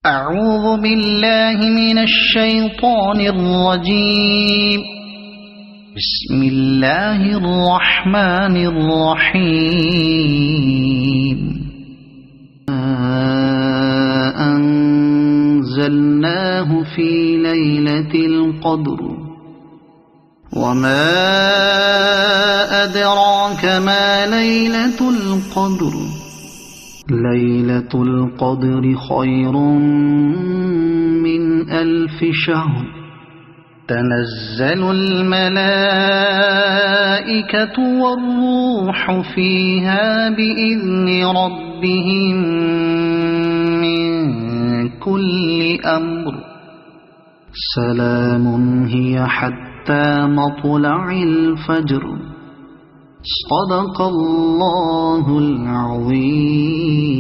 أعوذ بالله من الشيطان الرجيم. بسم الله الرحمن الرحيم. أنزلناه في ليلة القدر وما أدراك ما ليلة القدر. ليلة القدر خير من 1000 شهر. تنزل الملائكة والروح فيها بإذن ربهم من كل أمر. سلام هي حتى مطلع الفجر. صدق الله العظيم.